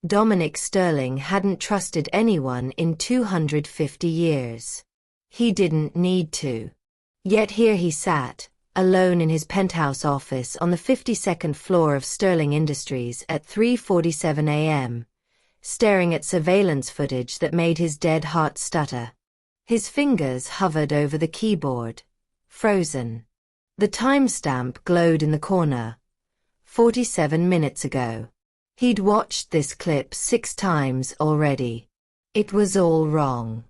Dominic Sterling hadn't trusted anyone in 250 years. He didn't need to. Yet here he sat, alone in his penthouse office on the 52nd floor of Sterling Industries at 3:47 a.m., staring at surveillance footage that made his dead heart stutter. His fingers hovered over the keyboard, frozen. The timestamp glowed in the corner. 47 minutes ago. He'd watched this clip 6 times already. It was all wrong.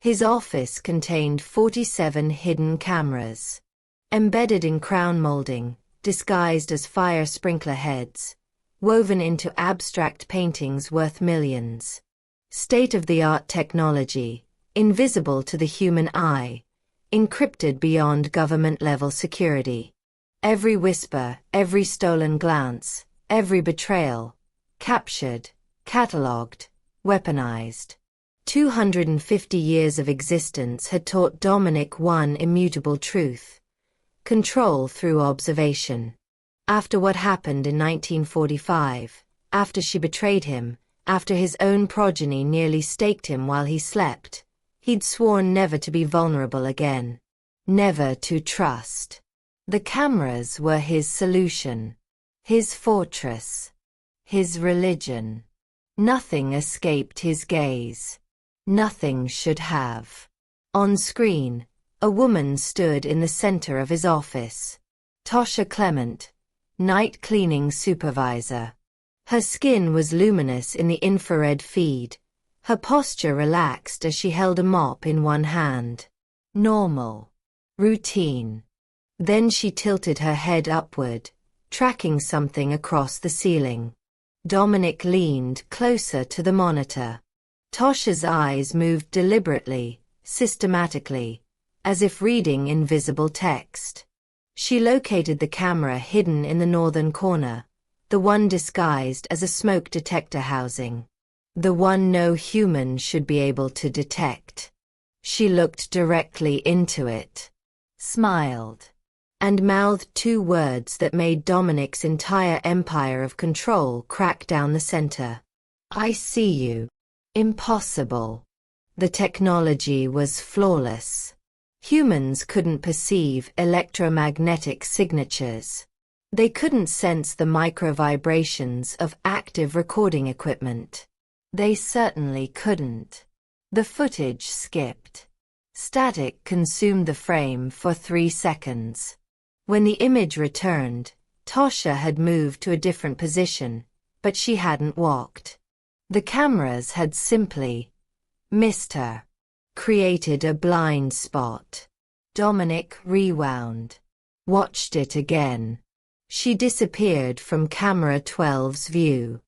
His office contained 47 hidden cameras. Embedded in crown molding, disguised as fire sprinkler heads, woven into abstract paintings worth millions. State-of-the-art technology, invisible to the human eye, encrypted beyond government-level security. Every whisper, every stolen glance, every betrayal, captured, catalogued, weaponized. 250 years of existence had taught Dominic one immutable truth: control through observation. After what happened in 1945, after she betrayed him, after his own progeny nearly staked him while he slept, he'd sworn never to be vulnerable again. Never to trust. The cameras were his solution. His fortress. His religion. Nothing escaped his gaze. Nothing should have. On screen, a woman stood in the center of his office. Tasha Clement, night cleaning supervisor. Her skin was luminous in the infrared feed, her posture relaxed as she held a mop in one hand. Normal. Routine. Then she tilted her head upward, tracking something across the ceiling. Dominic leaned closer to the monitor. Tasha's eyes moved deliberately, systematically, as if reading invisible text. She located the camera hidden in the northern corner, the one disguised as a smoke detector housing. The one no human should be able to detect. She looked directly into it, smiled, and mouthed 2 words that made Dominic's entire empire of control crack down the center. I see you. Impossible. The technology was flawless. Humans couldn't perceive electromagnetic signatures. They couldn't sense the micro-vibrations of active recording equipment. They certainly couldn't. The footage skipped. Static consumed the frame for 3 seconds. When the image returned, Tasha had moved to a different position, but she hadn't walked. The cameras had simply missed her. Created a blind spot. Dominic rewound. Watched it again. She disappeared from camera 12's view.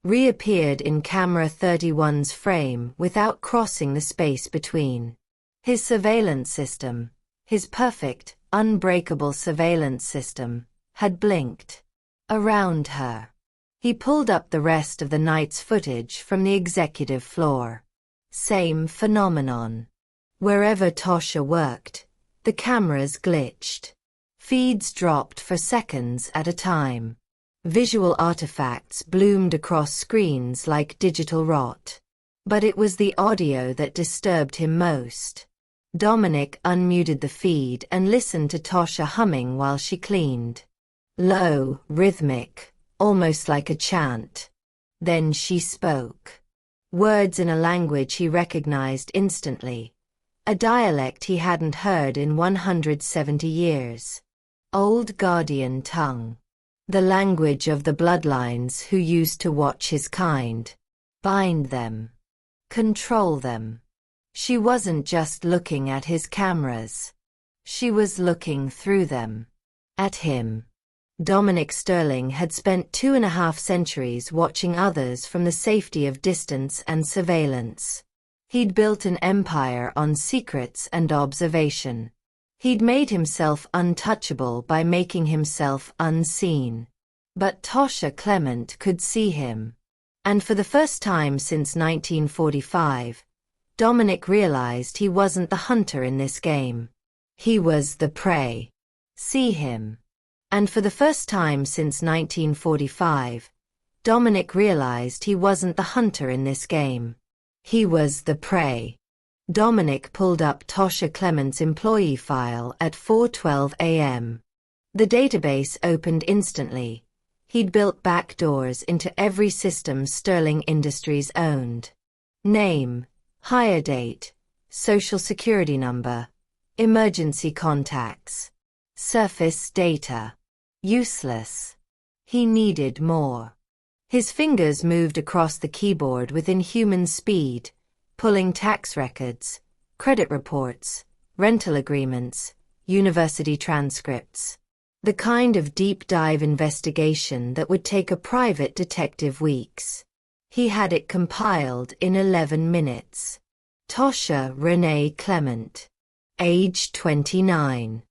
Reappeared in camera 31's frame without crossing the space between. His surveillance system, his perfect, unbreakable surveillance system, had blinked. Around her. He pulled up the rest of the night's footage from the executive floor. Same phenomenon. Wherever Tasha worked, the cameras glitched. Feeds dropped for seconds at a time. Visual artifacts bloomed across screens like digital rot. But it was the audio that disturbed him most. Dominic unmuted the feed and listened to Tasha humming while she cleaned. Low, rhythmic, almost like a chant. Then she spoke. Words in a language he recognized instantly. A dialect he hadn't heard in 170 years. Old Guardian tongue. The language of the bloodlines who used to watch his kind. Bind them. Control them. She wasn't just looking at his cameras. She was looking through them. At him. Dominic Sterling had spent 2.5 centuries watching others from the safety of distance and surveillance. He'd built an empire on secrets and observation. He'd made himself untouchable by making himself unseen. But Tasha Clement could see him. And for the first time since 1945, Dominic realized he wasn't the hunter in this game. He was the prey. See him. And for the first time since 1945, Dominic realized he wasn't the hunter in this game. He was the prey. Dominic pulled up Tosha Clement's employee file at 4:12 a.m. The database opened instantly. He'd built backdoors into every system Sterling Industries owned. Name, hire date, social security number, emergency contacts. Surface data. Useless. He needed more. His fingers moved across the keyboard with inhuman speed, pulling tax records, credit reports, rental agreements, university transcripts. The kind of deep-dive investigation that would take a private detective weeks. He had it compiled in 11 minutes. Tosha Renee Clement. Age 29.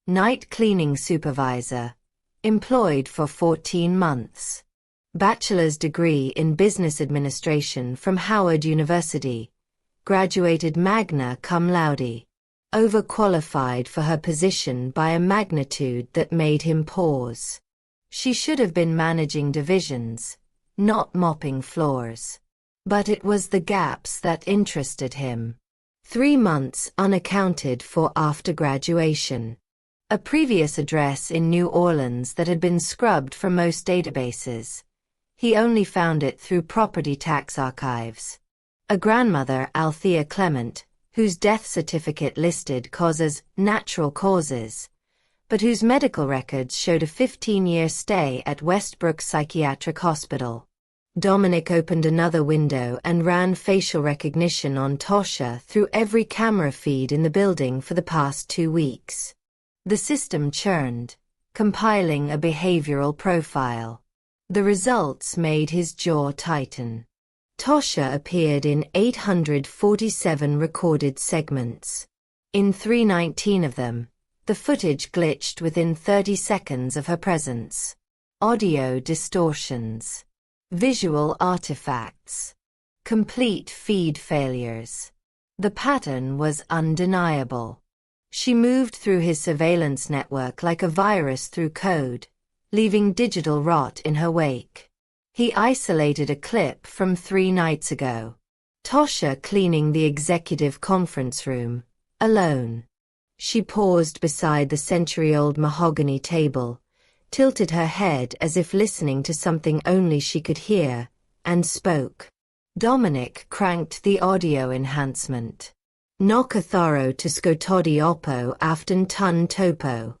Night cleaning supervisor. Employed for 14 months. Bachelor's degree in business administration from Howard University. Graduated magna cum laude. Overqualified for her position by a magnitude that made him pause. She should have been managing divisions, not mopping floors. But it was the gaps that interested him. 3 months unaccounted for after graduation. A previous address in New Orleans that had been scrubbed from most databases. He only found it through property tax archives. A grandmother, Althea Clement, whose death certificate listed causes natural causes, but whose medical records showed a 15-year stay at Westbrook Psychiatric Hospital. Dominic opened another window and ran facial recognition on Tosha through every camera feed in the building for the past 2 weeks. The system churned, compiling a behavioral profile. The results made his jaw tighten. Tosha appeared in 847 recorded segments. In 319 of them, the footage glitched within 30 seconds of her presence. Audio distortions. Visual artifacts. Complete feed failures. The pattern was undeniable. She moved through his surveillance network like a virus through code, leaving digital rot in her wake. He isolated a clip from 3 nights ago. Tosha cleaning the executive conference room, alone. She paused beside the century-old mahogany table, tilted her head as if listening to something only she could hear, and spoke. Dominic cranked the audio enhancement. Nokatharo to skotodi opo afton tun topo.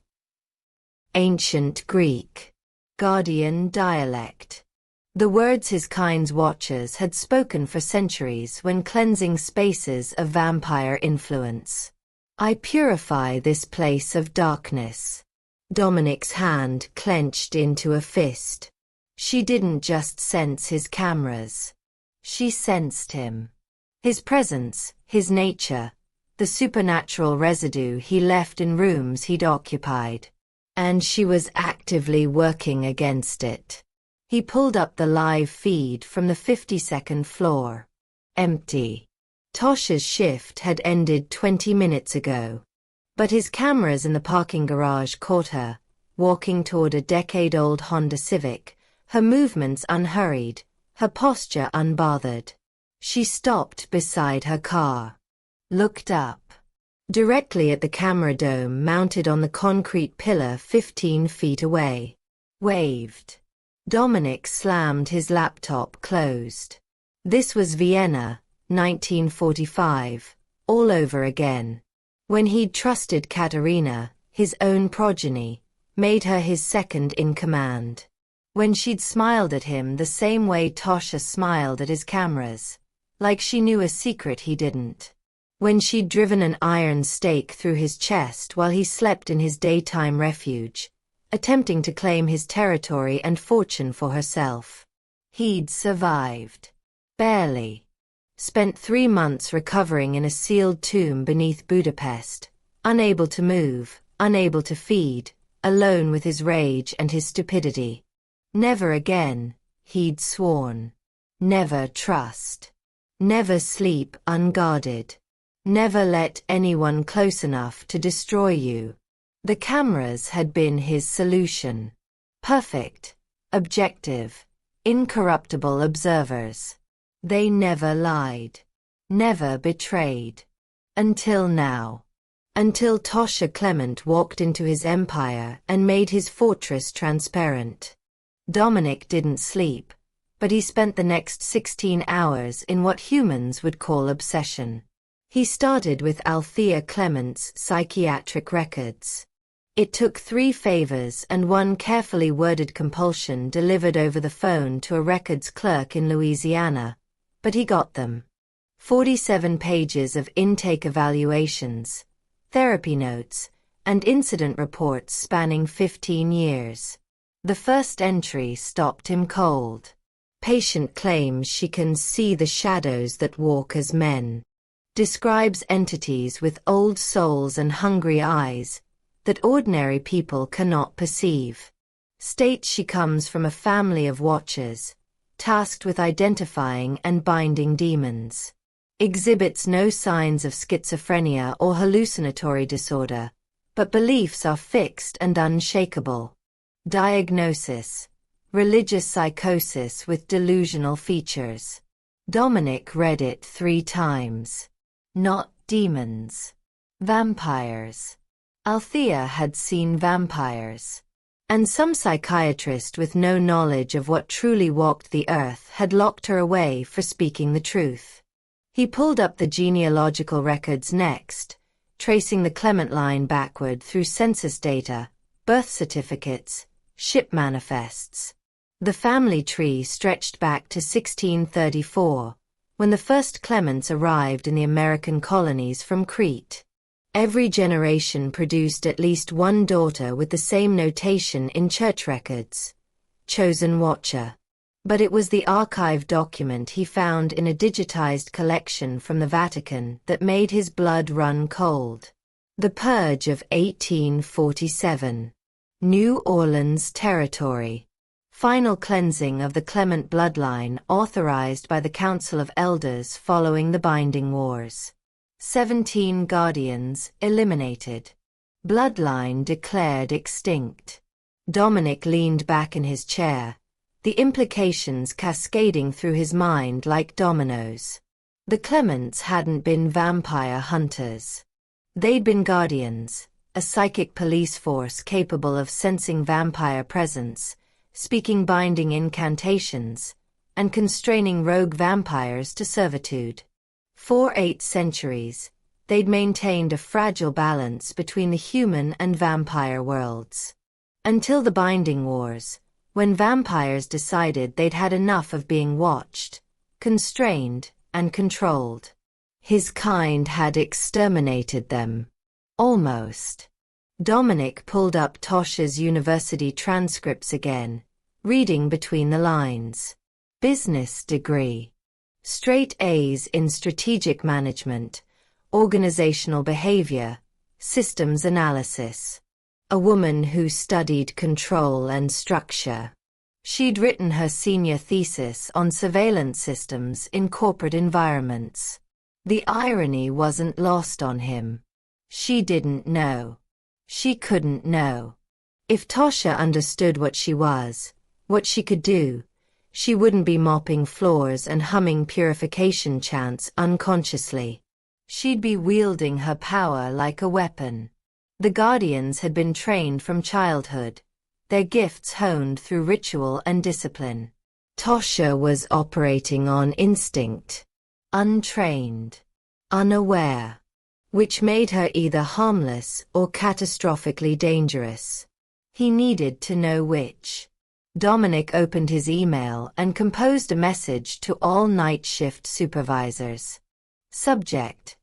Ancient Greek. Guardian dialect. The words his kind's watchers had spoken for centuries when cleansing spaces of vampire influence. I purify this place of darkness. Dominic's hand clenched into a fist. She didn't just sense his cameras. She sensed him. His presence, his nature, the supernatural residue he left in rooms he'd occupied. And she was actively working against it. He pulled up the live feed from the 52nd floor. Empty. Tosha's shift had ended 20 minutes ago. But his cameras in the parking garage caught her, walking toward a decade-old Honda Civic, her movements unhurried, her posture unbothered. She stopped beside her car. Looked up. Directly at the camera dome mounted on the concrete pillar 15 feet away. Waved. Dominic slammed his laptop closed. This was Vienna, 1945, all over again. When he'd trusted Katerina, his own progeny, made her his second in command. When she'd smiled at him the same way Tosha smiled at his cameras, like she knew a secret he didn't. When she'd driven an iron stake through his chest while he slept in his daytime refuge, attempting to claim his territory and fortune for herself. He'd survived. Barely. Spent 3 months recovering in a sealed tomb beneath Budapest, unable to move, unable to feed, alone with his rage and his stupidity. Never again, he'd sworn. Never trust. Never sleep unguarded. Never let anyone close enough to destroy you. The cameras had been his solution. Perfect. Objective. Incorruptible observers. They never lied. Never betrayed. Until now. Until Tosha Clement walked into his empire and made his fortress transparent. Dominic didn't sleep, but he spent the next 16 hours in what humans would call obsession. He started with Althea Clement's psychiatric records. It took 3 favors and 1 carefully worded compulsion delivered over the phone to a records clerk in Louisiana, but he got them. 47 pages of intake evaluations, therapy notes, and incident reports spanning 15 years. The first entry stopped him cold. Patient claims she can see the shadows that walk as men. Describes entities with old souls and hungry eyes that ordinary people cannot perceive. States she comes from a family of watchers, tasked with identifying and binding demons. Exhibits no signs of schizophrenia or hallucinatory disorder, but beliefs are fixed and unshakable. Diagnosis: religious psychosis with delusional features. Dominic read it 3 times. Not demons. Vampires. Althea had seen vampires. And some psychiatrist with no knowledge of what truly walked the earth had locked her away for speaking the truth. He pulled up the genealogical records next, tracing the Clement line backward through census data, birth certificates, ship manifests. The family tree stretched back to 1634, when the first Clements arrived in the American colonies from Crete. Every generation produced at least 1 daughter with the same notation in church records: chosen watcher. But it was the archive document he found in a digitized collection from the Vatican that made his blood run cold. The Purge of 1847. New Orleans Territory. Final cleansing of the Clement bloodline authorized by the Council of Elders following the Binding Wars. 17 guardians eliminated. Bloodline declared extinct. Dominic leaned back in his chair, the implications cascading through his mind like dominoes. The Clements hadn't been vampire hunters. They'd been guardians, a psychic police force capable of sensing vampire presence, speaking binding incantations, and constraining rogue vampires to servitude. For 8 centuries, they'd maintained a fragile balance between the human and vampire worlds. Until the Binding Wars, when vampires decided they'd had enough of being watched, constrained, and controlled. His kind had exterminated them. Almost. Dominic pulled up Tosha's university transcripts again, reading between the lines. Business degree. Straight A's in strategic management, organizational behavior, systems analysis. A woman who studied control and structure. She'd written her senior thesis on surveillance systems in corporate environments. The irony wasn't lost on him. She didn't know. She couldn't know. If Tosha understood what she was, what she could do, she wouldn't be mopping floors and humming purification chants unconsciously. She'd be wielding her power like a weapon. The Guardians had been trained from childhood, their gifts honed through ritual and discipline. Tosha was operating on instinct, untrained, unaware, which made her either harmless or catastrophically dangerous. He needed to know which. Dominic opened his email and composed a message to all night shift supervisors. Subject: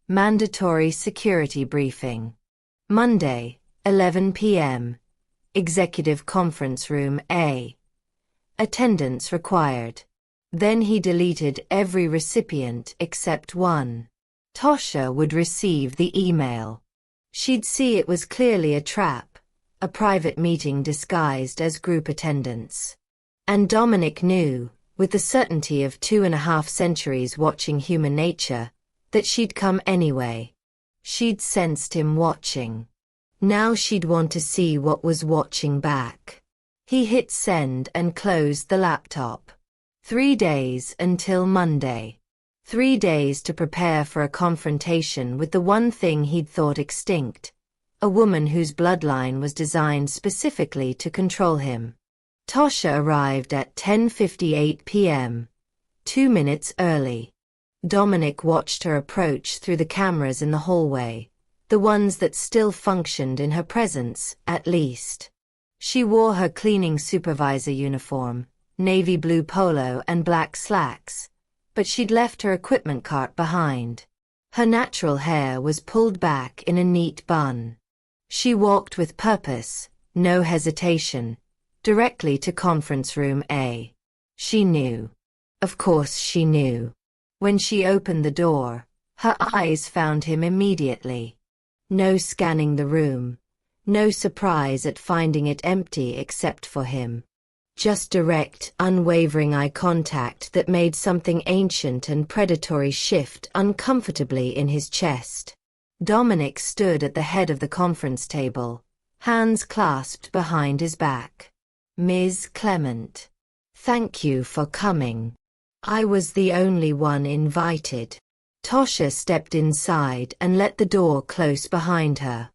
Mandatory security briefing. Monday, 11 p.m. Executive Conference Room A. Attendance required. Then he deleted every recipient except one. Tosha would receive the email. She'd see it was clearly a trap, a private meeting disguised as group attendance. And Dominic knew, with the certainty of 2.5 centuries watching human nature, that she'd come anyway. She'd sensed him watching. Now she'd want to see what was watching back. He hit send and closed the laptop. 3 days until Monday. 3 days to prepare for a confrontation with the one thing he'd thought extinct, a woman whose bloodline was designed specifically to control him. Tasha arrived at 10:58 p.m., 2 minutes early. Dominic watched her approach through the cameras in the hallway, the ones that still functioned in her presence, at least. She wore her cleaning supervisor uniform, navy blue polo and black slacks, but she'd left her equipment cart behind. Her natural hair was pulled back in a neat bun. She walked with purpose, no hesitation, directly to conference room A. She knew. Of course she knew. When she opened the door, her eyes found him immediately. No scanning the room, no surprise at finding it empty except for him. Just direct, unwavering eye contact that made something ancient and predatory shift uncomfortably in his chest. Dominic stood at the head of the conference table, hands clasped behind his back. Ms. Clement. Thank you for coming. I was the only one invited. Tasha stepped inside and let the door close behind her.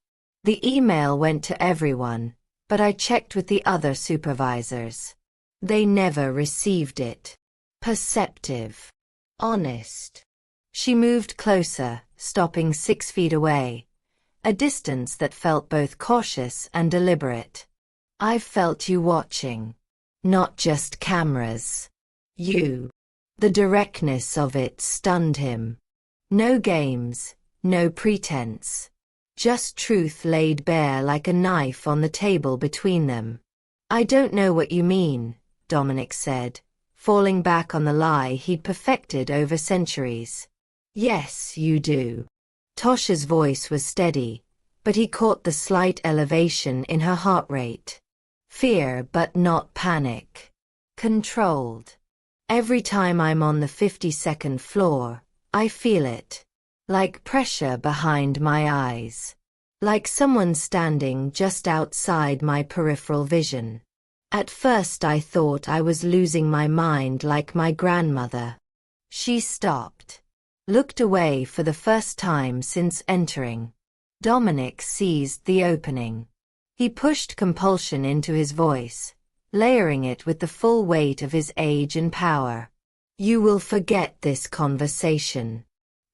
The email went to everyone, but I checked with the other supervisors. They never received it. Perceptive. Honest. She moved closer, stopping 6 feet away, a distance that felt both cautious and deliberate. I felt you watching. Not just cameras. You. The directness of it stunned him. No games, no pretense. Just truth laid bare like a knife on the table between them. I don't know what you mean, Dominic said, falling back on the lie he'd perfected over centuries. Yes, you do. Tasha's voice was steady, but he caught the slight elevation in her heart rate. Fear, but not panic. Controlled. Every time I'm on the 52nd floor, I feel it. Like pressure behind my eyes. Like someone standing just outside my peripheral vision. At first I thought I was losing my mind like my grandmother. She stopped. Looked away for the first time since entering. Dominic seized the opening. He pushed compulsion into his voice, layering it with the full weight of his age and power. You will forget this conversation.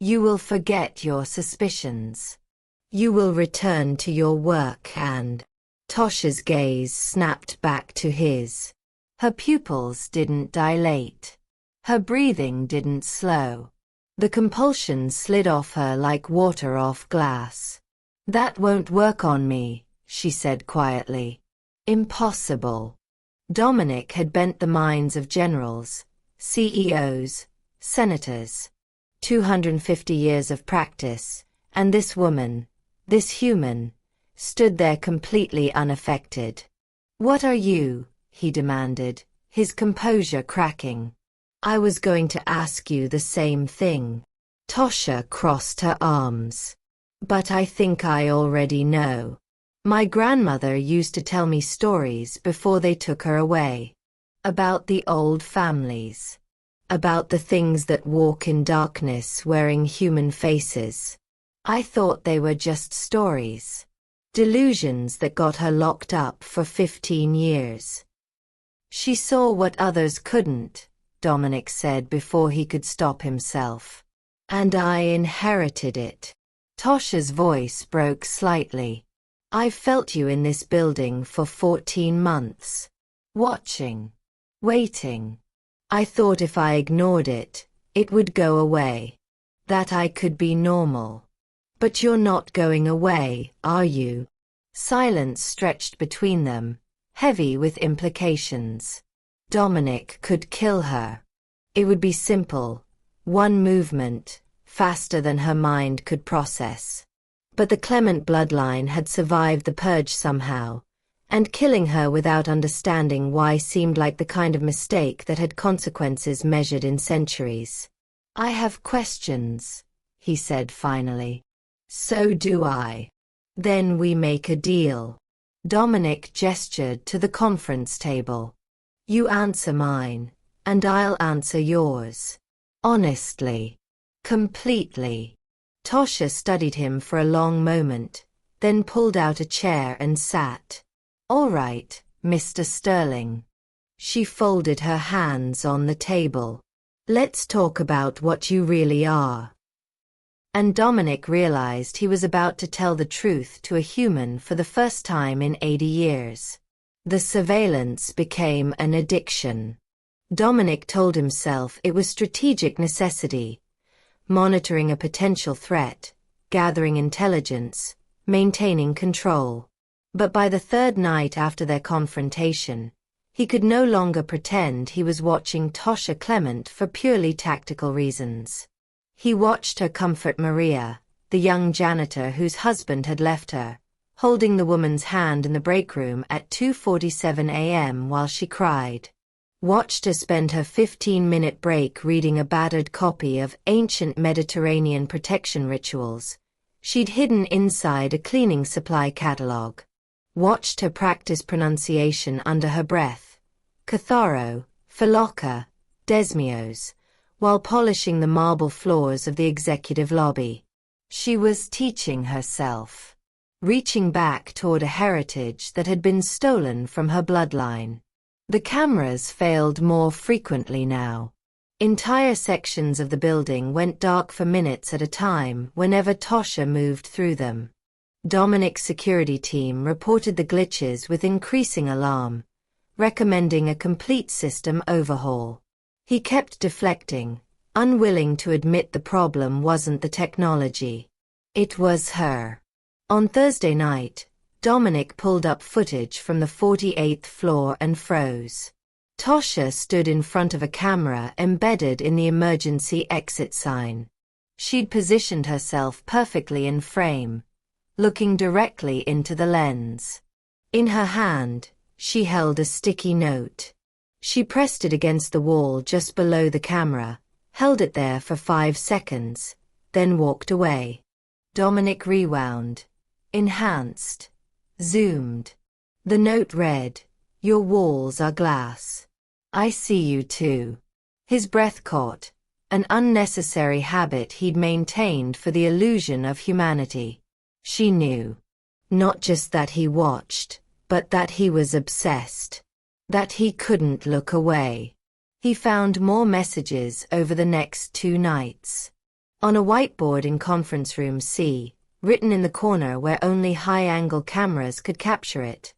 You will forget your suspicions. You will return to your work and... Tasha's gaze snapped back to his. Her pupils didn't dilate. Her breathing didn't slow. The compulsion slid off her like water off glass. That won't work on me, she said quietly. Impossible. Dominic had bent the minds of generals, CEOs, senators. 250 years of practice, and this woman, this human, stood there completely unaffected. What are you? He demanded, his composure cracking. I was going to ask you the same thing. Tasha crossed her arms. But I think I already know. My grandmother used to tell me stories before they took her away. About the old families. About the things that walk in darkness wearing human faces. I thought they were just stories. Delusions that got her locked up for 15 years. She saw what others couldn't, Dominic said before he could stop himself. And I inherited it. Tasha's voice broke slightly. I've felt you in this building for 14 months. Watching. Waiting. I thought if I ignored it, it would go away. That I could be normal. But you're not going away, are you? Silence stretched between them, heavy with implications. Dominic could kill her. It would be simple. One movement, faster than her mind could process. But the Clement bloodline had survived the purge somehow, and killing her without understanding why seemed like the kind of mistake that had consequences measured in centuries. I have questions, he said finally. So do I. Then we make a deal. Dominic gestured to the conference table. You answer mine, and I'll answer yours. Honestly. Completely. Tasha studied him for a long moment, then pulled out a chair and sat. All right, Mr. Sterling. She folded her hands on the table. Let's talk about what you really are. And Dominic realized he was about to tell the truth to a human for the first time in 80 years. The surveillance became an addiction. Dominic told himself it was strategic necessity, monitoring a potential threat, gathering intelligence, maintaining control. But by the third night after their confrontation, he could no longer pretend he was watching Tasha Clement for purely tactical reasons. He watched her comfort Maria, the young janitor whose husband had left her, holding the woman's hand in the break room at 2:47 a.m. while she cried. Watched her spend her 15-minute break reading a battered copy of Ancient Mediterranean Protection Rituals she'd hidden inside a cleaning supply catalog. Watched her practice pronunciation under her breath, Catharo, Philoka, Desmios, while polishing the marble floors of the executive lobby. She was teaching herself, reaching back toward a heritage that had been stolen from her bloodline. The cameras failed more frequently now. Entire sections of the building went dark for minutes at a time whenever Tasha moved through them. Dominic's security team reported the glitches with increasing alarm, recommending a complete system overhaul. He kept deflecting, unwilling to admit the problem wasn't the technology. It was her. On Thursday night, Dominic pulled up footage from the 48th floor and froze. Tasha stood in front of a camera embedded in the emergency exit sign. She'd positioned herself perfectly in frame, looking directly into the lens. In her hand, she held a sticky note. She pressed it against the wall just below the camera, held it there for 5 seconds, then walked away. Dominic rewound, enhanced, zoomed. The note read, "Your walls are glass. I see you too." His breath caught, an unnecessary habit he'd maintained for the illusion of humanity. She knew. Not just that he watched, but that he was obsessed. That he couldn't look away. He found more messages over the next 2 nights. On a whiteboard in conference room C, written in the corner where only high-angle cameras could capture it.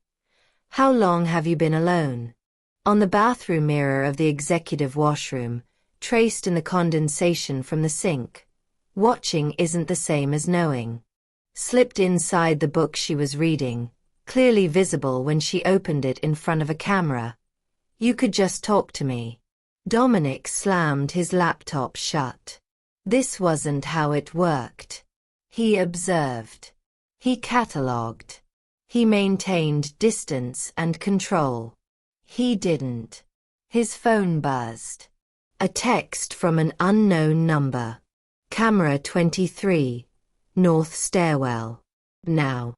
How long have you been alone? On the bathroom mirror of the executive washroom, traced in the condensation from the sink. Watching isn't the same as knowing. Slipped inside the book she was reading, clearly visible when she opened it in front of a camera. You could just talk to me. Dominic slammed his laptop shut. This wasn't how it worked. He observed. He catalogued. He maintained distance and control. He didn't. His phone buzzed. A text from an unknown number. Camera 23, North Stairwell. Now.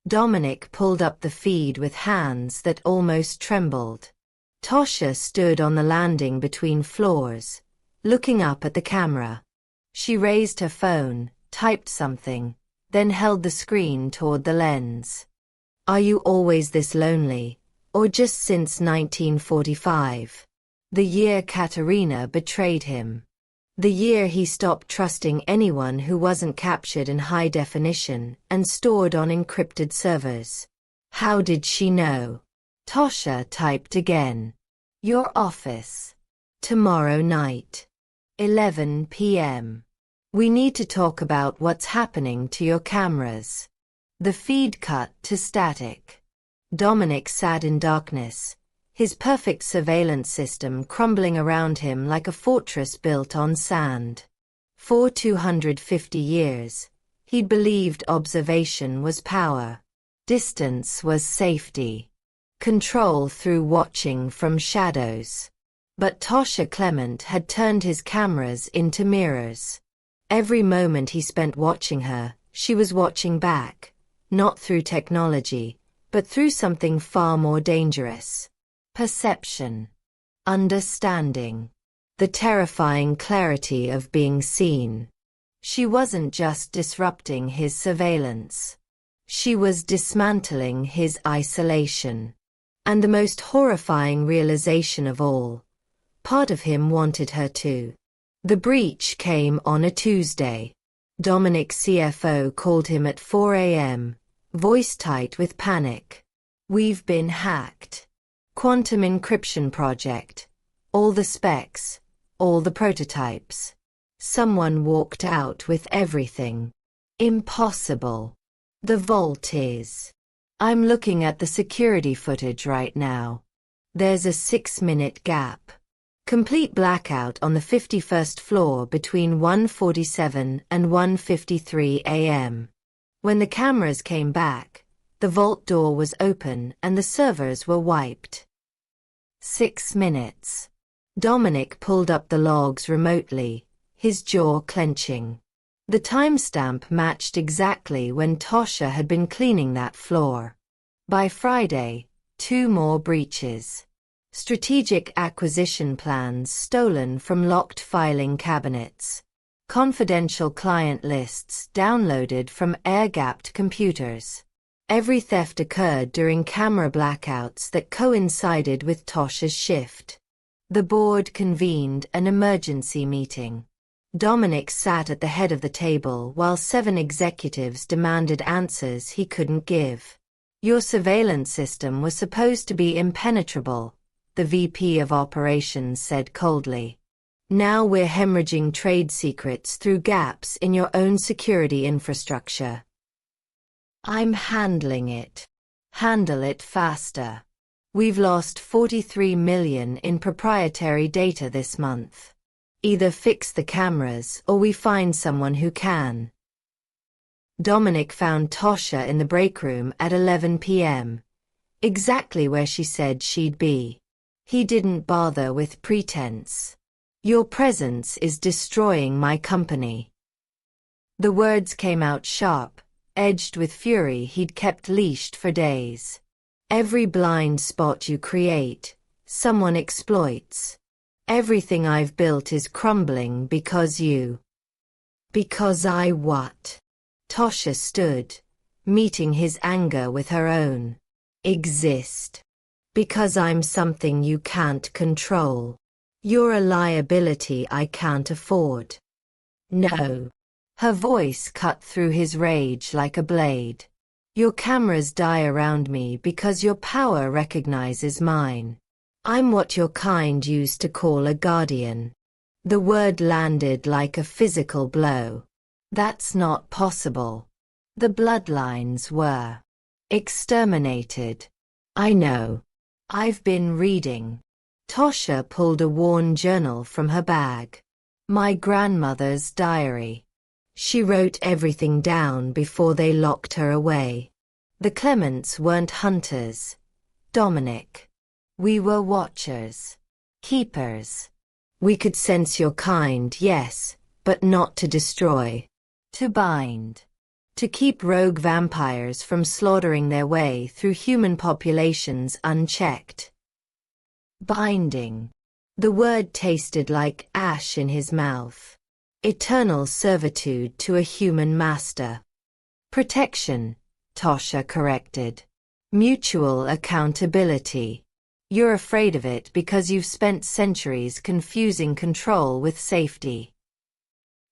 Dominic pulled up the feed with hands that almost trembled. Tasha stood on the landing between floors, looking up at the camera. She raised her phone, typed something, then held the screen toward the lens. Are you always this lonely, or just since 1945? The year Katerina betrayed him. The year he stopped trusting anyone who wasn't captured in high definition and stored on encrypted servers. How did she know? Tasha typed again. Your office. Tomorrow night. 11 p.m. We need to talk about what's happening to your cameras. The feed cut to static. Dominic sat in darkness, his perfect surveillance system crumbling around him like a fortress built on sand. For 250 years, he'd believed observation was power. Distance was safety. Control through watching from shadows. But Tasha Clement had turned his cameras into mirrors. Every moment he spent watching her, she was watching back, not through technology, but through something far more dangerous. Perception. Understanding. The terrifying clarity of being seen. She wasn't just disrupting his surveillance. She was dismantling his isolation. And the most horrifying realization of all, part of him wanted her to. The breach came on a Tuesday. Dominic's CFO called him at 4 a.m., voice tight with panic. "We've been hacked. Quantum encryption project. All the specs. All the prototypes. Someone walked out with everything. Impossible. The vault is. I'm looking at the security footage right now. There's a 6-minute gap. Complete blackout on the 51st floor between 1:47 and 1:53 a.m. When the cameras came back, the vault door was open and the servers were wiped. 6 minutes. Dominic pulled up the logs remotely, his jaw clenching. The timestamp matched exactly when Tosha had been cleaning that floor. By Friday, 2 more breaches. Strategic acquisition plans stolen from locked filing cabinets. Confidential client lists downloaded from air-gapped computers. Every theft occurred during camera blackouts that coincided with Tosha's shift. The board convened an emergency meeting. Dominic sat at the head of the table while 7 executives demanded answers he couldn't give. "Your surveillance system was supposed to be impenetrable," the VP of Operations said coldly. "Now we're hemorrhaging trade secrets through gaps in your own security infrastructure." "I'm handling it. Handle it faster. We've lost 43 million in proprietary data this month. Either fix the cameras or we find someone who can." Dominic found Tosha in the break room at 11 p.m., exactly where she said she'd be. He didn't bother with pretense. "Your presence is destroying my company." The words came out sharp, edged with fury he'd kept leashed for days. "Every blind spot you create, someone exploits. Everything I've built is crumbling because you." "Because I what?" Tosha stood, meeting his anger with her own. "Exist. Because I'm something you can't control. You're a liability I can't afford." "No." Her voice cut through his rage like a blade. "Your cameras die around me because your power recognizes mine. I'm what your kind used to call a guardian." The word landed like a physical blow. "That's not possible. The bloodlines were exterminated." "I know. I've been reading." Tosha pulled a worn journal from her bag. "My grandmother's diary. She wrote everything down before they locked her away. The Clements weren't hunters, Dominic. We were watchers. Keepers. We could sense your kind, yes, but not to destroy. To bind. To keep rogue vampires from slaughtering their way through human populations unchecked." Binding. The word tasted like ash in his mouth. Eternal servitude to a human master. "Protection," Tosha corrected. "Mutual accountability. You're afraid of it because you've spent centuries confusing control with safety.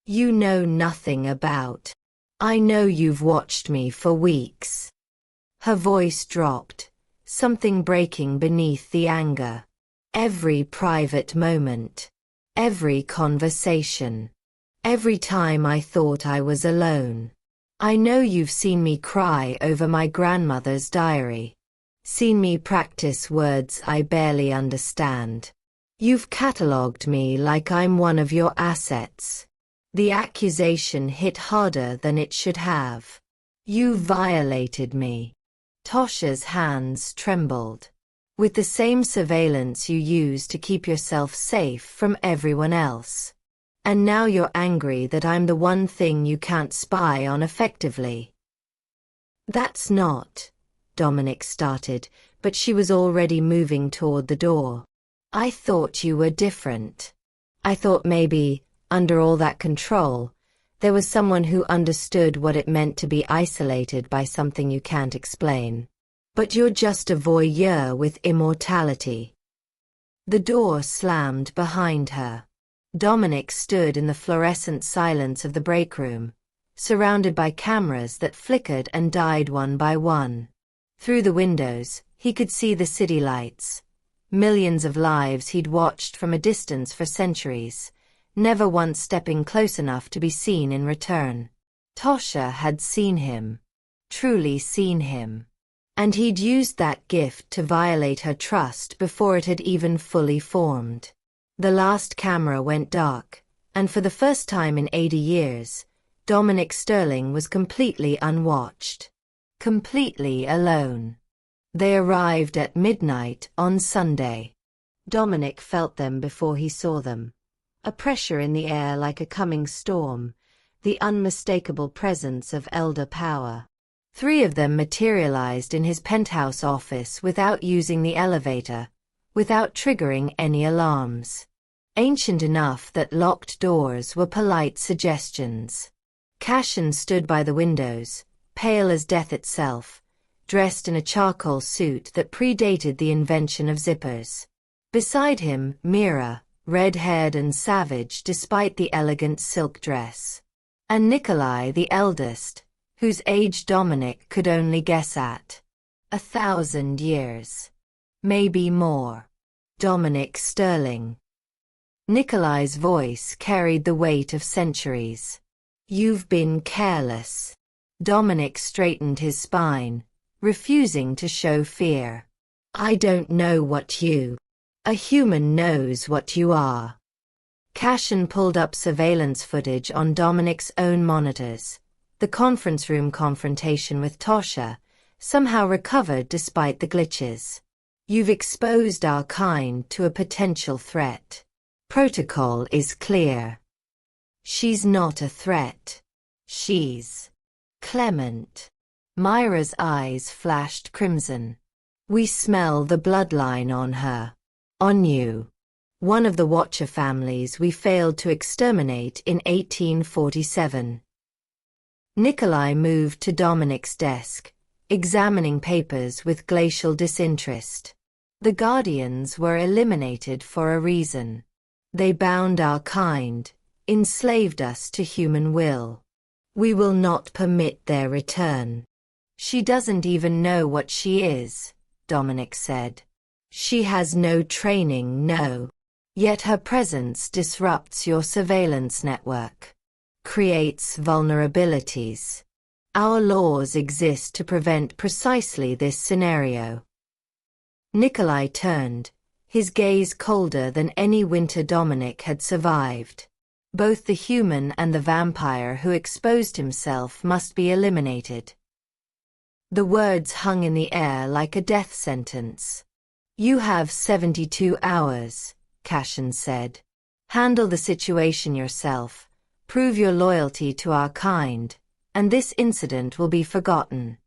You know nothing about. I know you've watched me for weeks." Her voice dropped, something breaking beneath the anger. "Every private moment. Every conversation. Every time I thought I was alone. I know you've seen me cry over my grandmother's diary. Seen me practice words I barely understand. You've catalogued me like I'm one of your assets." The accusation hit harder than it should have. "You violated me." Tosha's hands trembled. "With the same surveillance you use to keep yourself safe from everyone else. And now you're angry that I'm the one thing you can't spy on effectively." "That's not." Dominic started, but she was already moving toward the door. I thought you were different. I thought maybe, under all that control, there was someone who understood what it meant to be isolated by something you can't explain. But you're just a voyeur with immortality. The door slammed behind her. Dominic stood in the fluorescent silence of the break room, surrounded by cameras that flickered and died one by one. Through the windows, he could see the city lights. Millions of lives he'd watched from a distance for centuries, never once stepping close enough to be seen in return. Tasha had seen him. Truly seen him. And he'd used that gift to violate her trust before it had even fully formed. The last camera went dark, and for the first time in 80 years, Dominic Sterling was completely unwatched. Completely alone. They arrived at midnight on Sunday. Dominic felt them before he saw them. A pressure in the air like a coming storm, the unmistakable presence of elder power. 3 of them materialized in his penthouse office without using the elevator, without triggering any alarms. Ancient enough that locked doors were polite suggestions. Cashin stood by the windows, pale as death itself, dressed in a charcoal suit that predated the invention of zippers. Beside him, Mira, red-haired and savage despite the elegant silk dress. And Nikolai, the eldest, whose age Dominic could only guess at. 1,000 years. Maybe more. Dominic Sterling. Nikolai's voice carried the weight of centuries. You've been careless. Dominic straightened his spine, refusing to show fear. I don't know what you. A human knows what you are. Cashin pulled up surveillance footage on Dominic's own monitors. The conference room confrontation with Tasha, somehow recovered despite the glitches. You've exposed our kind to a potential threat. Protocol is clear. She's not a threat. She's Clement. Myra's eyes flashed crimson. We smell the bloodline on her. On you. One of the Watcher families we failed to exterminate in 1847. Nikolai moved to Dominic's desk, examining papers with glacial disinterest. The Guardians were eliminated for a reason. They bound our kind, enslaved us to human will. We will not permit their return. She doesn't even know what she is, Dominic said. She has no training, no. Yet her presence disrupts your surveillance network. Creates vulnerabilities. Our laws exist to prevent precisely this scenario. Nikolai turned, his gaze colder than any winter Dominic had survived. Both the human and the vampire who exposed himself must be eliminated. The words hung in the air like a death sentence. You have 72 hours, Cashin said. Handle the situation yourself. Prove your loyalty to our kind, and this incident will be forgotten.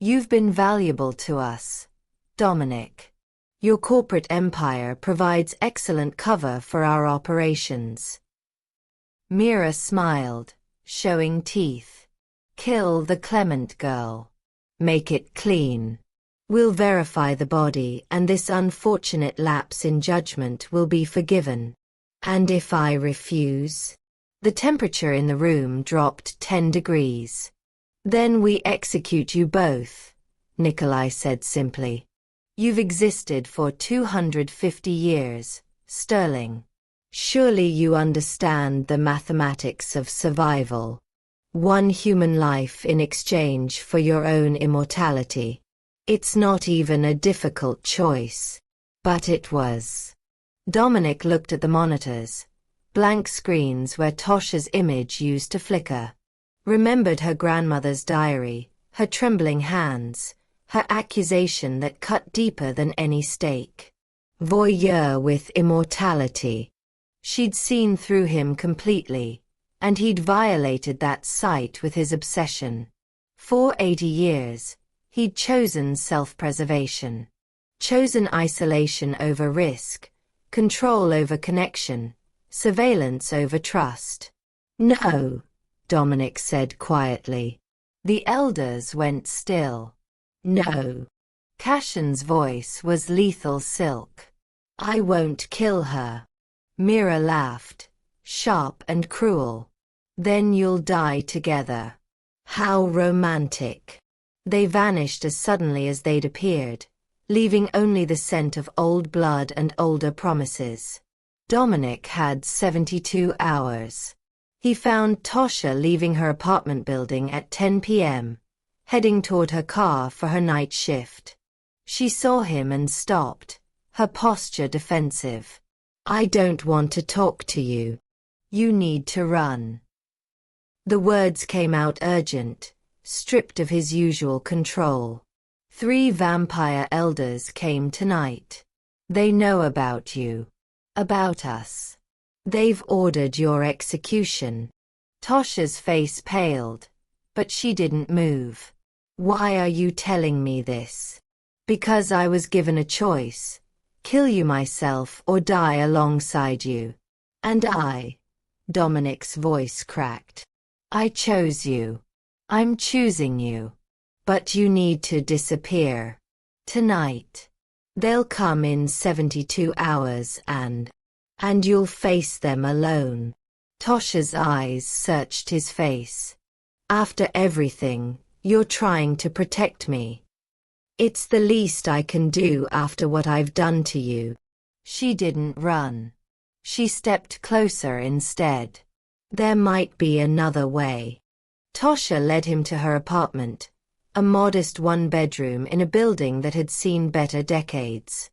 You've been valuable to us, Dominic. Your corporate empire provides excellent cover for our operations. Mira smiled, showing teeth. Kill the Clement girl. Make it clean. We'll verify the body and this unfortunate lapse in judgment will be forgiven. And if I refuse? The temperature in the room dropped 10 degrees. Then we execute you both, Nikolai said simply. You've existed for 250 years, Sterling. Surely you understand the mathematics of survival. One human life in exchange for your own immortality. It's not even a difficult choice. But it was. Dominic looked at the monitors. Blank screens where Tasha's image used to flicker. Remembered her grandmother's diary, her trembling hands, her accusation that cut deeper than any stake. Voyeur with immortality. She'd seen through him completely, and he'd violated that sight with his obsession. For 80 years, He'd chosen self-preservation. Chosen isolation over risk, control over connection, surveillance over trust. "No," Dominic said quietly. The elders went still. "No." Cashin's voice was lethal silk. "I won't kill her." Mira laughed, sharp and cruel. "Then you'll die together." How romantic. They vanished as suddenly as they'd appeared, leaving only the scent of old blood and older promises. Dominic had 72 hours. He found Tosha leaving her apartment building at 10 p.m., heading toward her car for her night shift. She saw him and stopped, her posture defensive. "I don't want to talk to you. You need to run." The words came out urgent, stripped of his usual control. "3 vampire elders came tonight. They know about you. About us. They've ordered your execution." Tosha's face paled, but she didn't move. "Why are you telling me this?" "Because I was given a choice. Kill you myself or die alongside you. And Dominic's voice cracked. "I chose you. I'm choosing you. But you need to disappear. Tonight. They'll come in 72 hours and you'll face them alone." Tosha's eyes searched his face. "After everything, you're trying to protect me." "It's the least I can do after what I've done to you." She didn't run. She stepped closer instead. "There might be another way." Tosha led him to her apartment, a modest one-bedroom in a building that had seen better decades.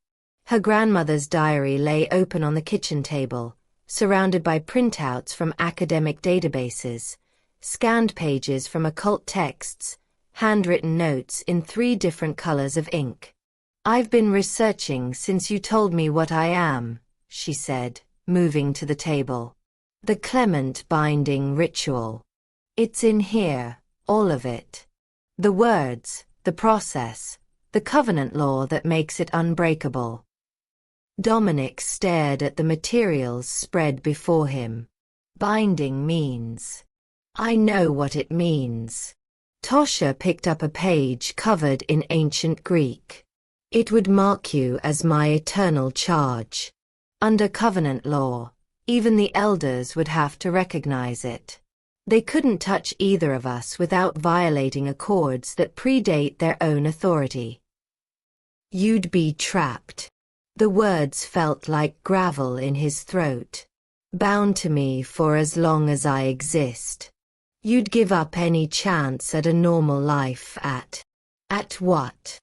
Her grandmother's diary lay open on the kitchen table, surrounded by printouts from academic databases, scanned pages from occult texts, handwritten notes in 3 different colors of ink. "I've been researching since you told me what I am," she said, moving to the table. "The Clement binding ritual. It's in here, all of it. The words, the process, the covenant law that makes it unbreakable." Dominic stared at the materials spread before him. "Binding means." "I know what it means." Tosha picked up a page covered in ancient Greek. "It would mark you as my eternal charge. Under covenant law, even the elders would have to recognize it. They couldn't touch either of us without violating accords that predate their own authority. You'd be trapped." The words felt like gravel in his throat. "Bound to me for as long as I exist. You'd give up any chance at a normal life at what?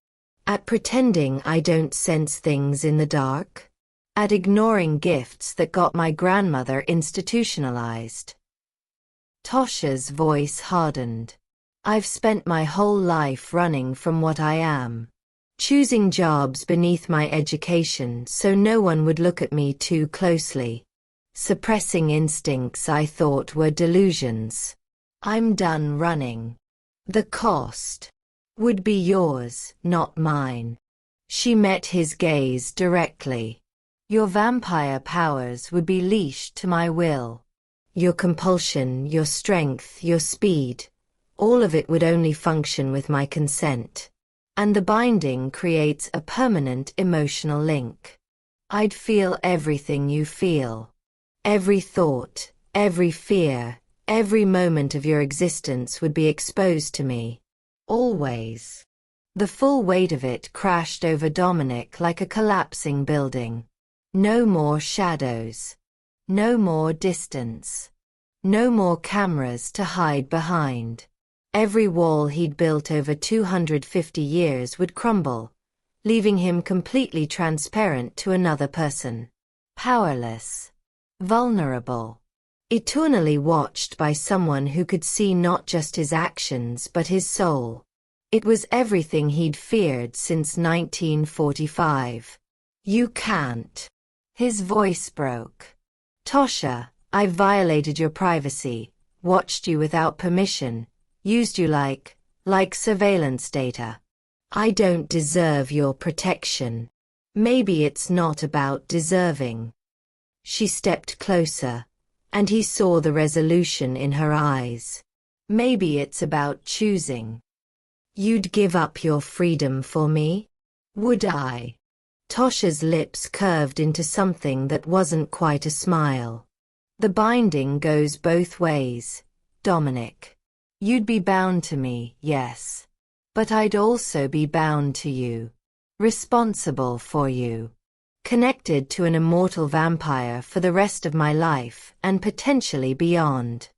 At pretending I don't sense things in the dark? At ignoring gifts that got my grandmother institutionalized?" Tosha's voice hardened. "I've spent my whole life running from what I am. Choosing jobs beneath my education so no one would look at me too closely. Suppressing instincts I thought were delusions. I'm done running. The cost would be yours, not mine." She met his gaze directly. "Your vampire powers would be leashed to my will. Your compulsion, your strength, your speed, all of it would only function with my consent. And the binding creates a permanent emotional link. I'd feel everything you feel. Every thought, every fear, every moment of your existence would be exposed to me. Always." The full weight of it crashed over Dominic like a collapsing building. No more shadows. No more distance. No more cameras to hide behind. Every wall he'd built over 250 years would crumble, leaving him completely transparent to another person. Powerless. Vulnerable. Eternally watched by someone who could see not just his actions but his soul. It was everything he'd feared since 1945. "You can't." His voice broke. "Tosha, I violated your privacy, watched you without permission, used you like surveillance data. I don't deserve your protection. Maybe it's not about deserving. She stepped closer, and he saw the resolution in her eyes. Maybe it's about choosing. You'd give up your freedom for me? Would I? Tasha's lips curved into something that wasn't quite a smile. The binding goes both ways, Dominic. You'd be bound to me, yes. But I'd also be bound to you. Responsible for you. Connected to an immortal vampire for the rest of my life and potentially beyond.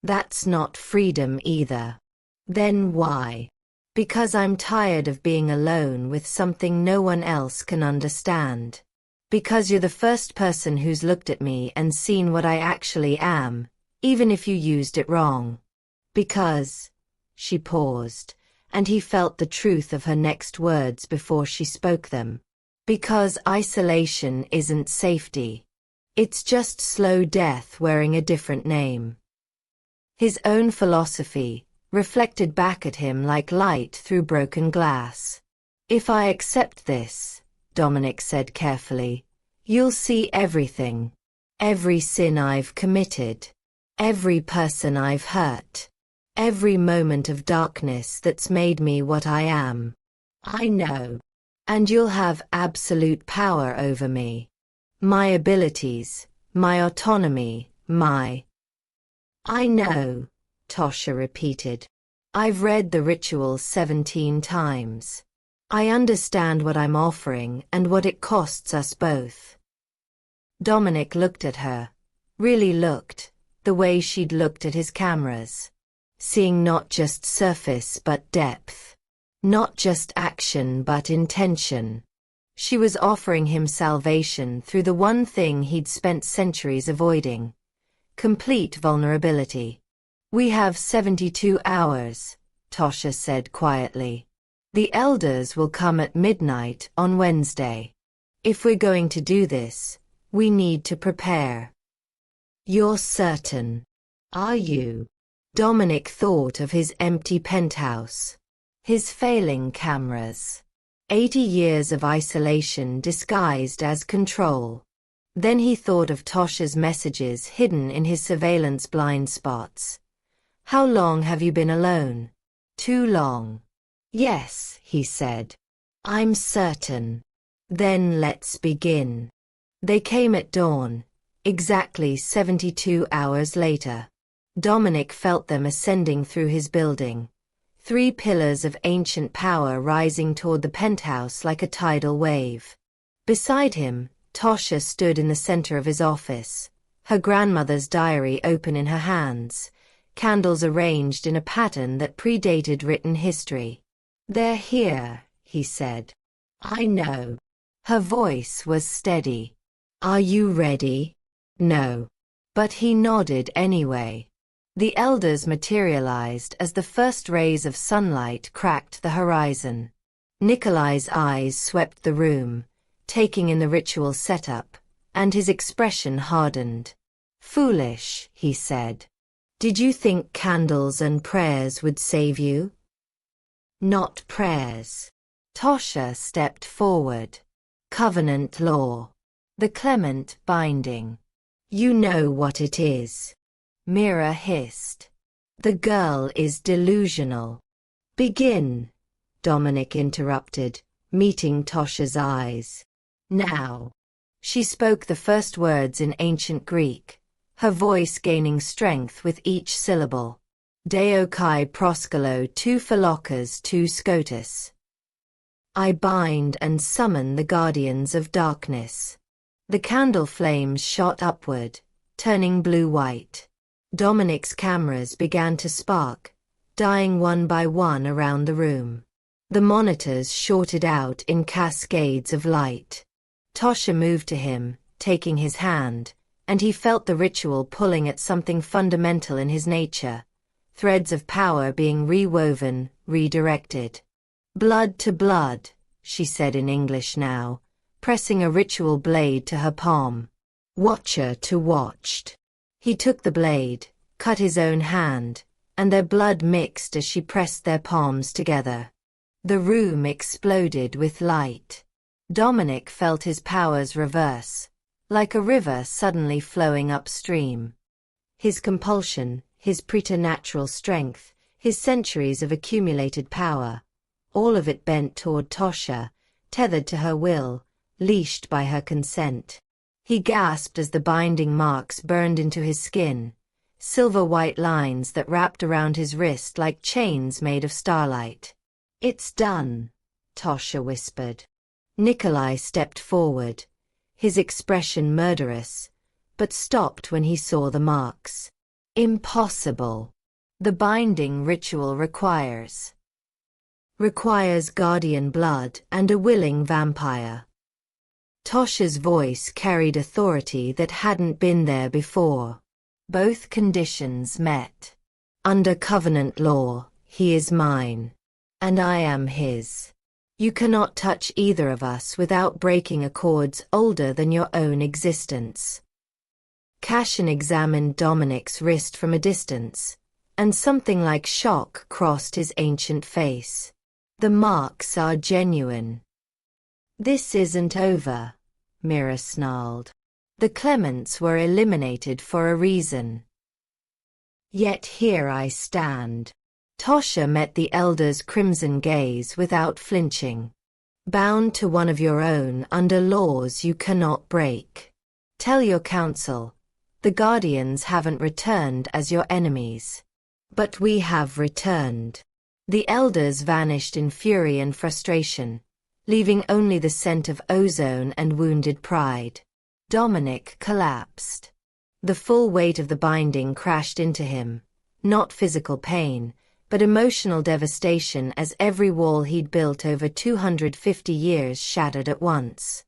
That's not freedom either. Then why? Because I'm tired of being alone with something no one else can understand. Because you're the first person who's looked at me and seen what I actually am, even if you used it wrong. Because, she paused, and he felt the truth of her next words before she spoke them. Because isolation isn't safety. It's just slow death wearing a different name. His own philosophy reflected back at him like light through broken glass. If I accept this, Dominic said carefully, you'll see everything. Every sin I've committed. Every person I've hurt. Every moment of darkness that's made me what I am. I know. And you'll have absolute power over me. My abilities, my autonomy, my... I know, Tasha repeated. I've read the ritual 17 times. I understand what I'm offering and what it costs us both. Dominic looked at her, really looked, the way she'd looked at his cameras. Seeing not just surface but depth. Not just action but intention. She was offering him salvation through the one thing he'd spent centuries avoiding. Complete vulnerability. We have 72 hours, Tasha said quietly. The elders will come at midnight on Wednesday. If we're going to do this, we need to prepare. You're certain? Are you? Dominic thought of his empty penthouse. His failing cameras. 80 years of isolation disguised as control. Then he thought of Tasha's messages hidden in his surveillance blind spots. How long have you been alone? Too long. Yes, he said. I'm certain. Then let's begin. They came at dawn, exactly 72 hours later. Dominic felt them ascending through his building. 3 pillars of ancient power rising toward the penthouse like a tidal wave. Beside him, Tasha stood in the center of his office, her grandmother's diary open in her hands, candles arranged in a pattern that predated written history. They're here, he said. I know. Her voice was steady. Are you ready? No. But he nodded anyway. The elders materialized as the first rays of sunlight cracked the horizon. Nikolai's eyes swept the room, taking in the ritual setup, and his expression hardened. Foolish, he said. Did you think candles and prayers would save you? Not prayers. Tasha stepped forward. Covenant law. The Clement binding. You know what it is. Mira hissed. The girl is delusional. Begin, Dominic interrupted, meeting Tasha's eyes. Now. She spoke the first words in ancient Greek, her voice gaining strength with each syllable. Deo kai proskalo tu philokas tu scotus. I bind and summon the guardians of darkness. The candle flames shot upward, turning blue-white. Dominic's cameras began to spark, dying one by one around the room. The monitors shorted out in cascades of light. Tasha moved to him, taking his hand, and he felt the ritual pulling at something fundamental in his nature. Threads of power being rewoven, redirected. Blood to blood, she said in English now, pressing a ritual blade to her palm. Watcher to watched. He took the blade, cut his own hand, and their blood mixed as she pressed their palms together. The room exploded with light. Dominic felt his powers reverse, like a river suddenly flowing upstream. His compulsion, his preternatural strength, his centuries of accumulated power, all of it bent toward Tosha, tethered to her will, leashed by her consent. He gasped as the binding marks burned into his skin, silver-white lines that wrapped around his wrist like chains made of starlight. "It's done," Tosha whispered. Nikolai stepped forward, his expression murderous, but stopped when he saw the marks. "Impossible. The binding ritual requires guardian blood and a willing vampire." Tosha's voice carried authority that hadn't been there before. "Both conditions met. Under covenant law, he is mine, and I am his. You cannot touch either of us without breaking accords older than your own existence." Cashin examined Dominic's wrist from a distance, and something like shock crossed his ancient face. "The marks are genuine." "This isn't over," Mira snarled. "The Clements were eliminated for a reason. Yet here I stand." Tosha met the elder's crimson gaze without flinching. "Bound to one of your own under laws you cannot break. Tell your council, the Guardians haven't returned as your enemies. But we have returned." The elders vanished in fury and frustration, leaving only the scent of ozone and wounded pride. Dominic collapsed. The full weight of the binding crashed into him, not physical pain, but emotional devastation as every wall he'd built over 250 years shattered at once.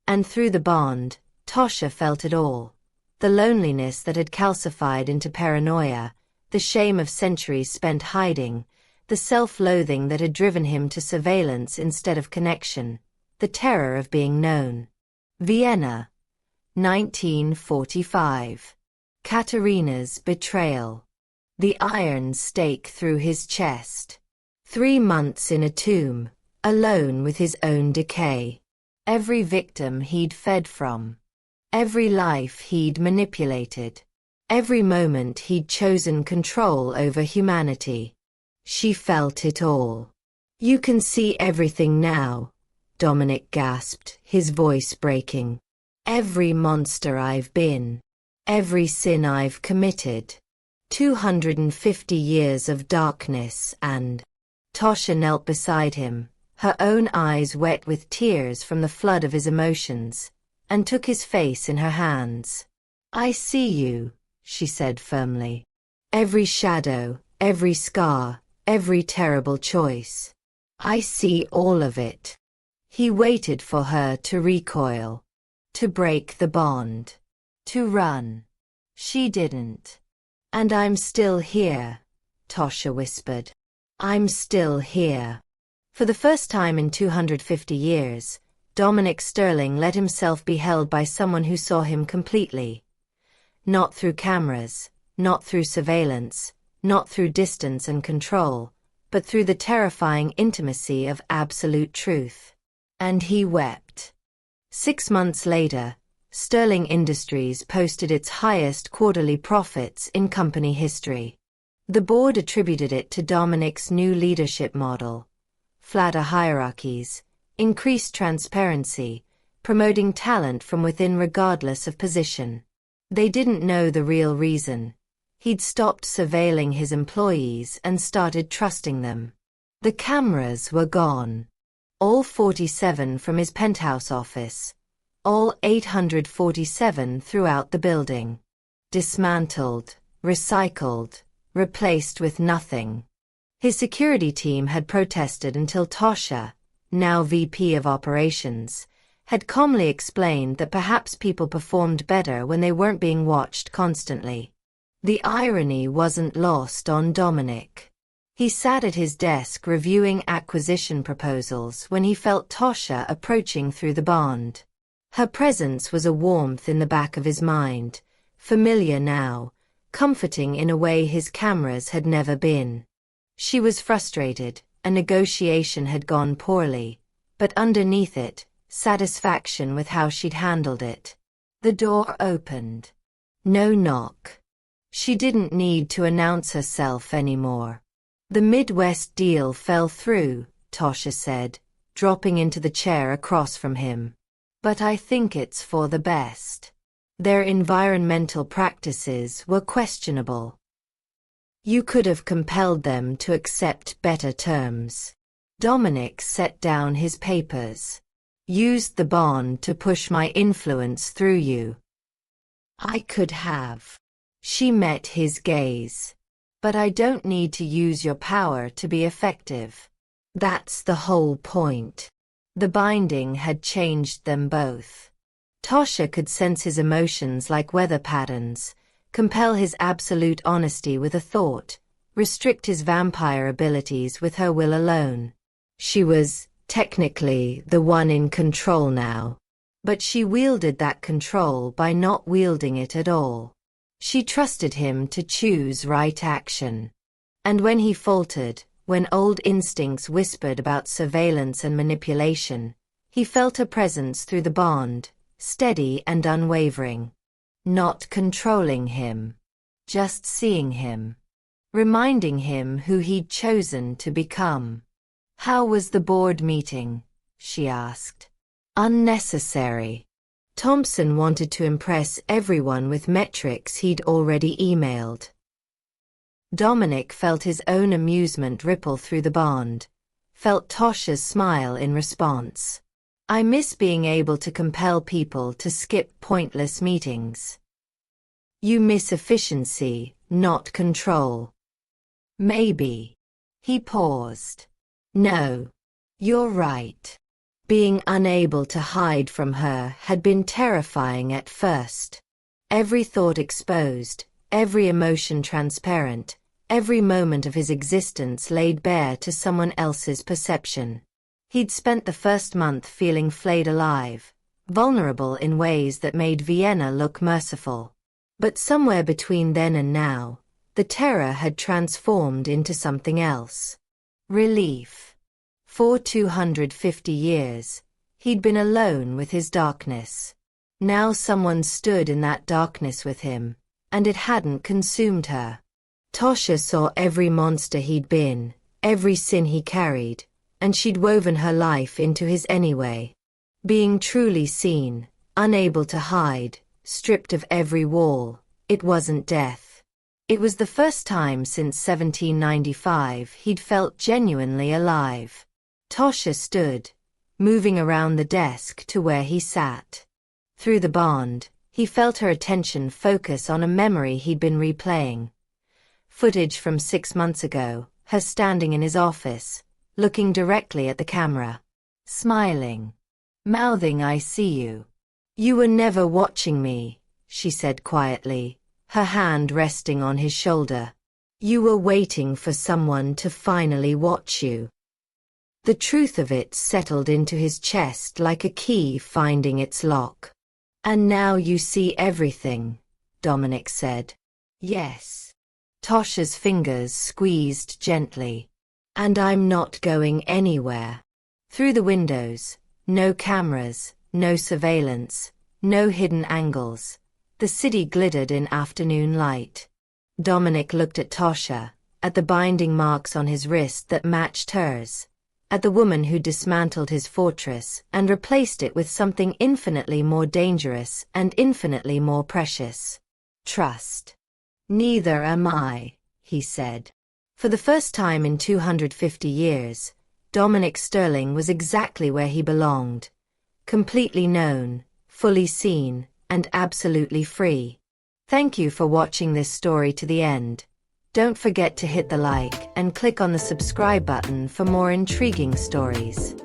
And through the bond, Tosha felt it all. The loneliness that had calcified into paranoia, the shame of centuries spent hiding, the self-loathing that had driven him to surveillance instead of connection, the terror of being known. Vienna, 1945. Katerina's betrayal. The iron stake through his chest. 3 months in a tomb, alone with his own decay. Every victim he'd fed from. Every life he'd manipulated. Every moment he'd chosen control over humanity. She felt it all. "You can see everything now," Dominic gasped, his voice breaking. "Every monster I've been. Every sin I've committed. 250 years of darkness and—" Tosha knelt beside him, her own eyes wet with tears from the flood of his emotions, and took his face in her hands. "I see you," she said firmly. "Every shadow, every scar, every terrible choice. I see all of it." He waited for her to recoil, to break the bond, to run. She didn't. "And I'm still here," Tosha whispered. "I'm still here." For the first time in 250 years, Dominic Sterling let himself be held by someone who saw him completely. Not through cameras, not through surveillance, not through distance and control, but through the terrifying intimacy of absolute truth. And he wept. 6 months later, Sterling Industries posted its highest quarterly profits in company history. The board attributed it to Dominic's new leadership model: flatter hierarchies, increased transparency, promoting talent from within regardless of position. They didn't know the real reason. He'd stopped surveilling his employees and started trusting them. The cameras were gone. All 47 from his penthouse office. All 847 throughout the building. Dismantled, recycled, replaced with nothing. His security team had protested until Tosha, now VP of Operations, had calmly explained that perhaps people performed better when they weren't being watched constantly. The irony wasn't lost on Dominic. He sat at his desk reviewing acquisition proposals when he felt Tosha approaching through the bond. Her presence was a warmth in the back of his mind, familiar now, comforting in a way his cameras had never been. She was frustrated, a negotiation had gone poorly, but underneath it, satisfaction with how she'd handled it. The door opened. No knock. She didn't need to announce herself anymore. The Midwest deal fell through, Tosha said, dropping into the chair across from him. But I think it's for the best. Their environmental practices were questionable. You could have compelled them to accept better terms. Dominic set down his papers. Used the bond to push my influence through you. I could have. She met his gaze. But I don't need to use your power to be effective. That's the whole point. The binding had changed them both. Tosha could sense his emotions like weather patterns, compel his absolute honesty with a thought, restrict his vampire abilities with her will alone. She was, technically, the one in control now. But she wielded that control by not wielding it at all. She trusted him to choose right action. And when he faltered, when old instincts whispered about surveillance and manipulation, he felt her presence through the bond, steady and unwavering. Not controlling him. Just seeing him. Reminding him who he'd chosen to become. How was the board meeting? She asked. Unnecessary. Thompson wanted to impress everyone with metrics he'd already emailed. Dominic felt his own amusement ripple through the bond, felt Tosha's smile in response. I miss being able to compel people to skip pointless meetings. You miss efficiency, not control. Maybe. He paused. No. You're right. Being unable to hide from her had been terrifying at first. Every thought exposed, every emotion transparent, every moment of his existence laid bare to someone else's perception. He'd spent the first month feeling flayed alive, vulnerable in ways that made Vienna look merciful. But somewhere between then and now, the terror had transformed into something else. Relief. For 250 years, he'd been alone with his darkness. Now someone stood in that darkness with him, and it hadn't consumed her. Tosha saw every monster he'd been, every sin he carried, and she'd woven her life into his anyway. Being truly seen, unable to hide, stripped of every wall, it wasn't death. It was the first time since 1795 he'd felt genuinely alive. Tosha stood, moving around the desk to where he sat. Through the bond, he felt her attention focus on a memory he'd been replaying. Footage from 6 months ago, her standing in his office, looking directly at the camera. Smiling. Mouthing I see you. You were never watching me, she said quietly, her hand resting on his shoulder. You were waiting for someone to finally watch you. The truth of it settled into his chest like a key finding its lock. And now you see everything, Dominic said. Yes. Tosha's fingers squeezed gently. And I'm not going anywhere. Through the windows, no cameras, no surveillance, no hidden angles. The city glittered in afternoon light. Dominic looked at Tosha, at the binding marks on his wrist that matched hers. At the woman who dismantled his fortress and replaced it with something infinitely more dangerous and infinitely more precious. Trust. Neither am I, he said. For the first time in 250 years, Dominic Sterling was exactly where he belonged. Completely known, fully seen, and absolutely free. Thank you for watching this story to the end. Don't forget to hit the like and click on the subscribe button for more intriguing stories.